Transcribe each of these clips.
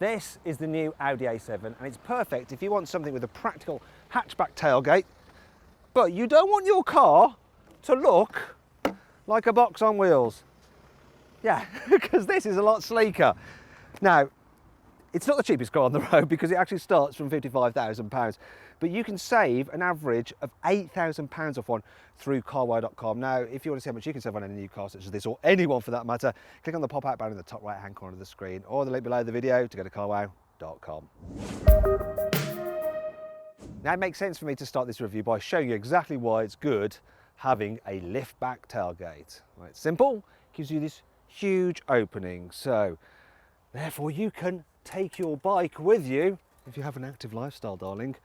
This is the new Audi A7 and it's perfect if you want something with a practical hatchback tailgate, but you don't want your car to look like a box on wheels. Yeah, because this is a lot sleeker. Now, it's not the cheapest car on the road because it actually starts from £55,000, but you can save an average of £8,000 off one through carwow.com. Now, if you want to see how much you can save on any new car such as this, or any one for that matter, click on the pop-out banner in the top right-hand corner of the screen, or the link below the video to go to carwow.com. Now, it makes sense for me to start this review by showing you exactly why it's good having a lift-back tailgate. Well, it's simple, gives you this huge opening, so therefore you can take your bike with you if you have an active lifestyle, darling,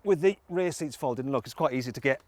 with the rear seats folded. And look, it's quite easy to get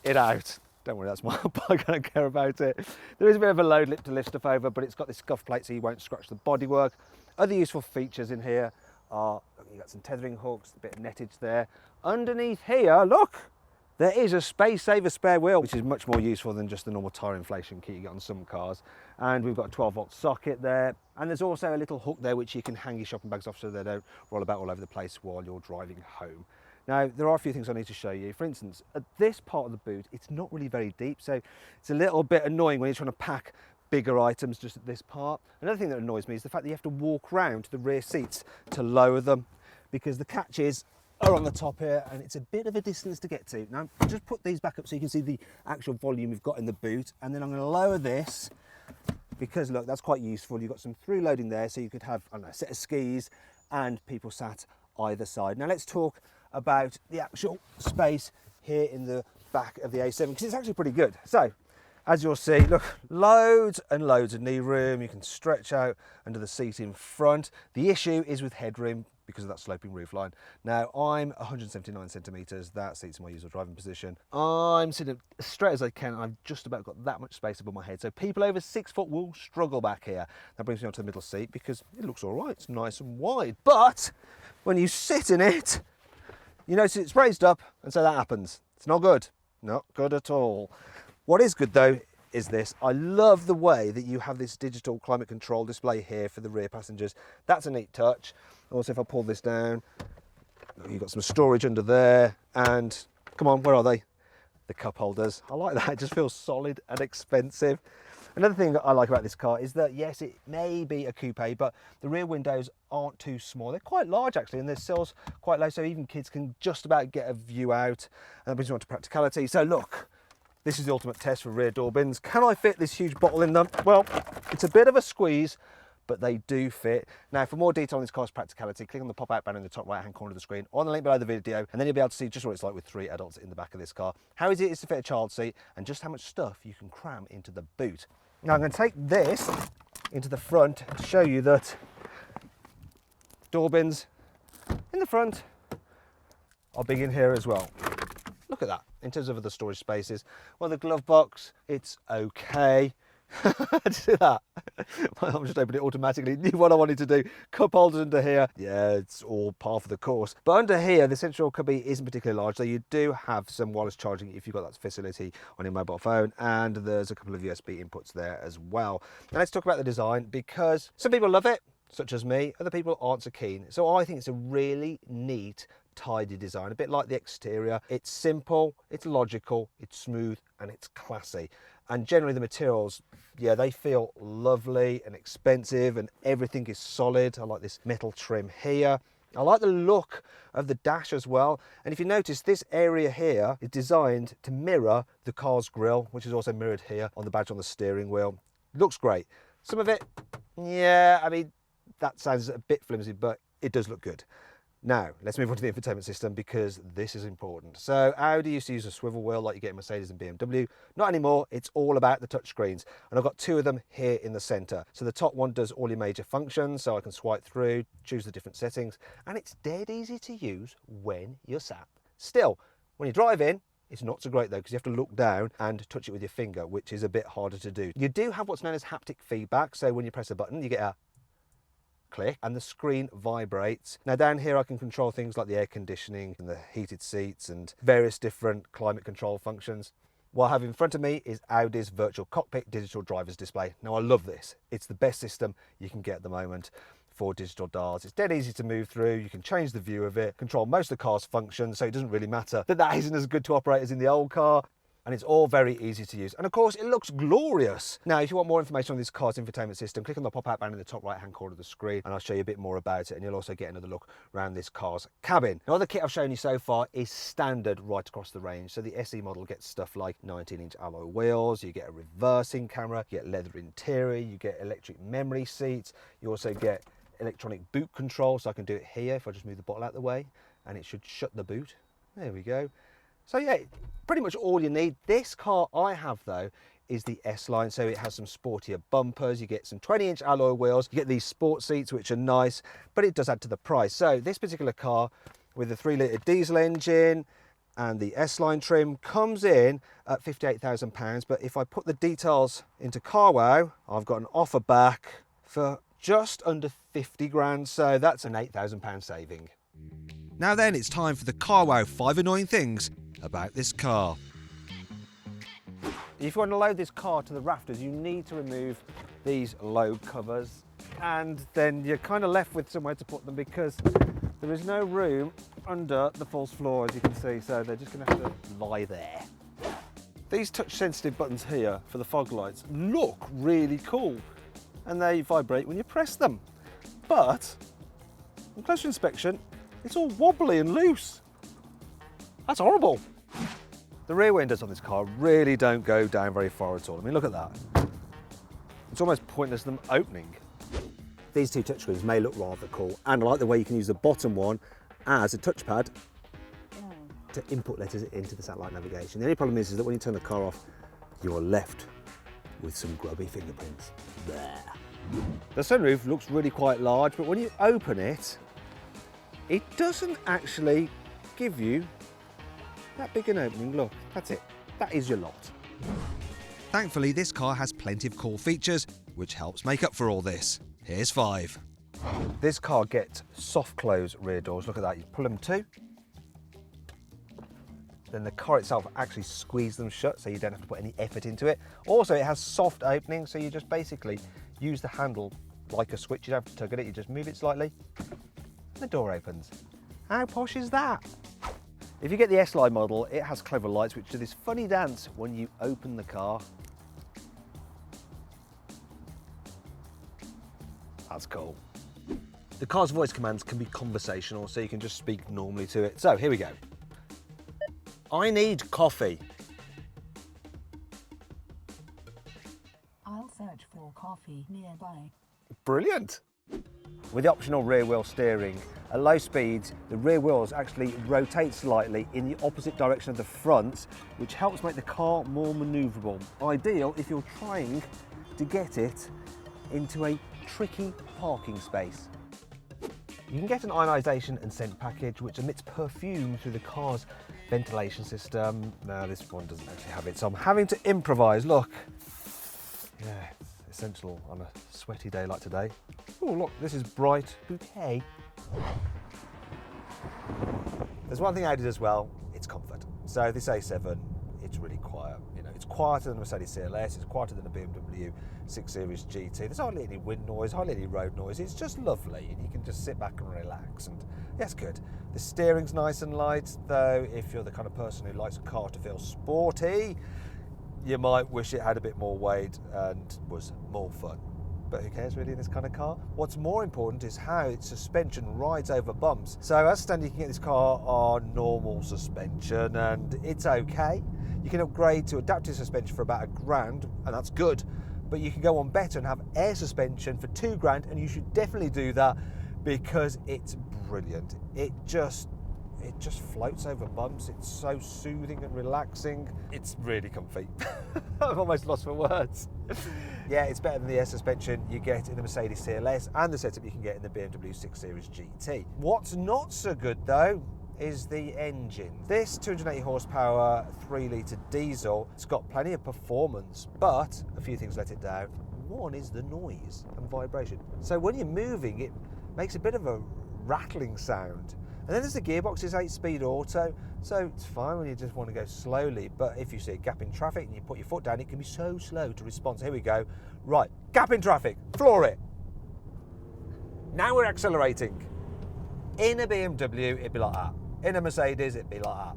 it out. Don't worry, that's my bike, I don't care about it. There is a bit of a load lip to lift stuff over, but it's got this scuff plate so you won't scratch the bodywork. Other useful features in here are, you've got some tethering hooks, a bit of nettage there. Underneath here, look, there is a space saver spare wheel, which is much more useful than just the normal tyre inflation kit you get on some cars. And we've got a 12-volt socket there. And there's also a little hook there which you can hang your shopping bags off so they don't roll about all over the place while you're driving home. Now, there are a few things I need to show you. For instance, at this part of the boot, it's not really very deep, so it's a little bit annoying when you're trying to pack bigger items just at this part. Another thing that annoys me is the fact that you have to walk round to the rear seats to lower them, because the catches are on the top here and it's a bit of a distance to get to. Now, just put these back up so you can see the actual volume you've got in the boot, and then I'm going to lower this because look, that's quite useful. You've got some through loading there, so you could have, I don't know, a set of skis and people sat either side. Now let's talk about the actual space here in the back of the A7 because it's actually pretty good. So as you'll see, look, loads and loads of knee room. You can stretch out under the seat in front. The issue is with headroom because of that sloping roofline. Now, I'm 179 centimetres, that seat's in my usual driving position. I'm sitting as straight as I can, and I've just about got that much space above my head. So people over 6 foot will struggle back here. That brings me onto the middle seat because it looks all right, it's nice and wide. But when you sit in it, you notice it's raised up, and so that happens. It's not good, not good at all. What is good though is this. I love the way that you have this digital climate control display here for the rear passengers. That's a neat touch. Also, if I pull this down, you've got some storage under there, and come on, where are they? The cup holders. I like that, it just feels solid and expensive. Another thing that I like about this car is that, yes, it may be a coupe, but the rear windows aren't too small. They're quite large, actually, and the sills quite low, so even kids can just about get a view out. And that brings me on to practicality. So look, this is the ultimate test for rear door bins. Can I fit this huge bottle in them? Well, it's a bit of a squeeze, but they do fit. Now, for more detail on this car's practicality, click on the pop-out banner in the top right-hand corner of the screen, or on the link below the video, and then you'll be able to see just what it's like with 3 adults in the back of this car, how easy it is to fit a child seat, and just how much stuff you can cram into the boot. Now, I'm going to take this into the front to show you that door bins in the front are big in here as well. Look at that, in terms of the storage spaces. Well, the glove box, it's okay. Did you see that? My arm just opened it automatically. Knew what I wanted to do. Cup holders under here. Yeah, it's all par for the course. But under here, the central cubby isn't particularly large, so you do have some wireless charging if you've got that facility on your mobile phone, and there's a couple of USB inputs there as well. Now let's talk about the design, because some people love it, such as me. Other people aren't so keen. So I think it's a really neat, tidy design, a bit like the exterior. It's simple, it's logical, it's smooth, and it's classy. And generally the materials, yeah, they feel lovely and expensive, and everything is solid. I like this metal trim here. I like the look of the dash as well. And if you notice, this area here is designed to mirror the car's grille, which is also mirrored here on the badge on the steering wheel. Looks great. Some of it, yeah, I mean, that sounds a bit flimsy, but it does look good. Now, let's move on to the infotainment system, because this is important. So Audi used to use a swivel wheel like you get in Mercedes and BMW. Not anymore, it's all about the touchscreens. And I've got 2 of them here in the center. So the top one does all your major functions, so I can swipe through, choose the different settings, and it's dead easy to use when you're sat still. When you're driving, it's not so great though, because you have to look down and touch it with your finger, which is a bit harder to do. You do have what's known as haptic feedback, so when you press a button, you get a click and the screen vibrates. Now down here I can control things like the air conditioning and the heated seats and various different climate control functions. What I have in front of me is Audi's virtual cockpit digital driver's display. Now I love this. It's the best system you can get at the moment. 4 digital dials. It's dead easy to move through. You can change the view of it, control most of the car's functions, so it doesn't really matter that isn't as good to operate as in the old car. And it's all very easy to use. And of course, it looks glorious. Now, if you want more information on this car's infotainment system, click on the pop-out banner in the top right-hand corner of the screen, and I'll show you a bit more about it, and you'll also get another look around this car's cabin. Now, the kit I've shown you so far is standard right across the range. So the SE model gets stuff like 19-inch alloy wheels, you get a reversing camera, you get leather interior, you get electric memory seats, you also get electronic boot control, so I can do it here if I just move the bottle out of the way, and it should shut the boot. There we go. So yeah, pretty much all you need. This car I have though is the S-Line, so it has some sportier bumpers, you get some 20-inch alloy wheels, you get these sport seats which are nice, but it does add to the price. So this particular car with the 3-litre diesel engine and the S-Line trim comes in at £58,000, but if I put the details into CarWow, I've got an offer back for just under 50 grand, so that's an £8,000 saving. Now then, it's time for the CarWow 5 annoying things about this car. If you want to load this car to the rafters, you need to remove these load covers, and then you're kind of left with somewhere to put them because there is no room under the false floor, as you can see, so they're just going to have to lie there. These touch sensitive buttons here for the fog lights look really cool, and they vibrate when you press them, but on closer inspection it's all wobbly and loose. That's horrible. The rear windows on this car really don't go down very far at all. I mean, look at that. It's almost pointless them opening. These two touchscreens may look rather cool, and I like the way you can use the bottom one as a touchpad to input letters into the satellite navigation. The only problem is that when you turn the car off, you're left with some grubby fingerprints. There. The sunroof looks really quite large, but when you open it, it doesn't actually give you that big an opening. Look, that's it. That is your lot. Thankfully, this car has plenty of cool features, which helps make up for all this. Here's 5. This car gets soft close rear doors. Look at that. You pull them to, then the car itself actually squeezes them shut, so you don't have to put any effort into it. Also, it has soft openings, so you just basically use the handle like a switch. You don't have to tug at it. You just move it slightly, and the door opens. How posh is that? If you get the S-Line model, it has clever lights which do this funny dance when you open the car. That's cool. The car's voice commands can be conversational, so you can just speak normally to it. So here we go. I need coffee. I'll search for coffee nearby. Brilliant. With the optional rear wheel steering, at low speeds, the rear wheels actually rotate slightly in the opposite direction of the front, which helps make the car more manoeuvrable. Ideal if you're trying to get it into a tricky parking space. You can get an ionisation and scent package which emits perfume through the car's ventilation system. Now this one doesn't actually have it, so I'm having to improvise. Look, yeah, it's essential on a sweaty day like today. Oh look, this is Bright Bouquet. There's one thing I did as well, it's comfort. So this A7, it's really quiet. You know, it's quieter than a Mercedes CLS, it's quieter than a BMW 6 Series GT. There's hardly any wind noise, hardly any road noise. It's just lovely, and you can just sit back and relax, and yeah, it's good. The steering's nice and light, though if you're the kind of person who likes a car to feel sporty, you might wish it had a bit more weight and was more fun. But who cares really in this kind of car? What's more important is how its suspension rides over bumps. So as standard, you can get this car on normal suspension and it's okay. You can upgrade to adaptive suspension for about £1,000 and that's good. But you can go on better and have air suspension for £2,000, and you should definitely do that because it's brilliant. It just floats over bumps. It's so soothing and relaxing. It's really comfy. I've almost lost my words. Yeah, it's better than the air suspension you get in the Mercedes CLS and the setup you can get in the BMW 6 Series GT. What's not so good though is the engine. This 280 horsepower 3-litre diesel, it's got plenty of performance, but a few things let it down. One is the noise and vibration. So when you're moving, it makes a bit of a rattling sound. And then there's the gearbox, it's 8-speed auto, so it's fine when you just want to go slowly, but if you see a gap in traffic and you put your foot down, it can be so slow to respond. So here we go. Right, gap in traffic, floor it. Now we're accelerating. In a BMW, it'd be like that. In a Mercedes, it'd be like that.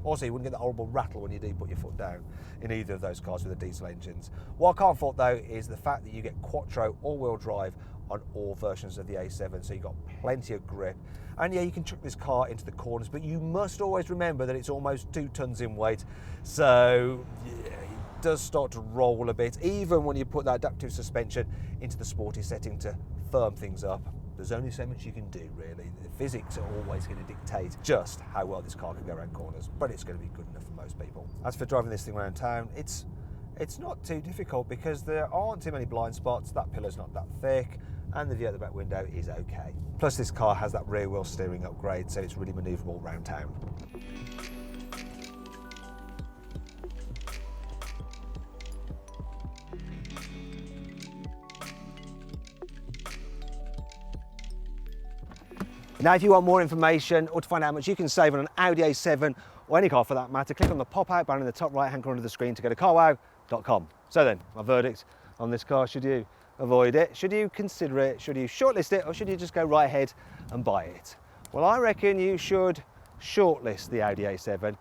Also, you wouldn't get that horrible rattle when you do put your foot down in either of those cars with the diesel engines. What I can't fault though is the fact that you get Quattro all-wheel drive on all versions of the A7, so you've got plenty of grip. And yeah, you can chuck this car into the corners, but you must always remember that it's almost 2 tons in weight, so yeah, it does start to roll a bit, even when you put that adaptive suspension into the sporty setting to firm things up. There's only so much you can do, really. The physics are always going to dictate just how well this car can go around corners, but it's going to be good enough for most people. As for driving this thing around town, it's not too difficult because there aren't too many blind spots, that pillar's not that thick, and the view out the back window is okay. Plus this car has that rear wheel steering upgrade, so it's really manoeuvrable around town. Now, if you want more information or to find out how much you can save on an Audi A7 or any car for that matter, click on the pop-out banner in the top right-hand corner of the screen to go to carwow.com. So then, my verdict on this car: should you avoid it? Should you consider it? Should you shortlist it? Or should you just go right ahead and buy it? Well, I reckon you should shortlist the Audi A7.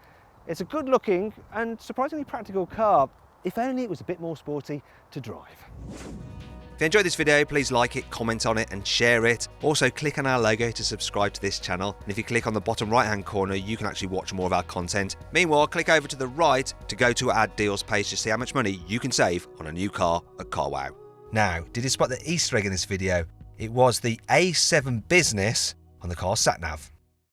It's a good-looking and surprisingly practical car, if only it was a bit more sporty to drive. If you enjoyed this video, please like it, comment on it and share it. Also click on our logo to subscribe to this channel. And if you click on the bottom right hand corner, you can actually watch more of our content. Meanwhile, click over to the right to go to our deals page to see how much money you can save on a new car at CarWow. Now, did you spot the Easter egg in this video? It was the A7 Business on the car's sat nav.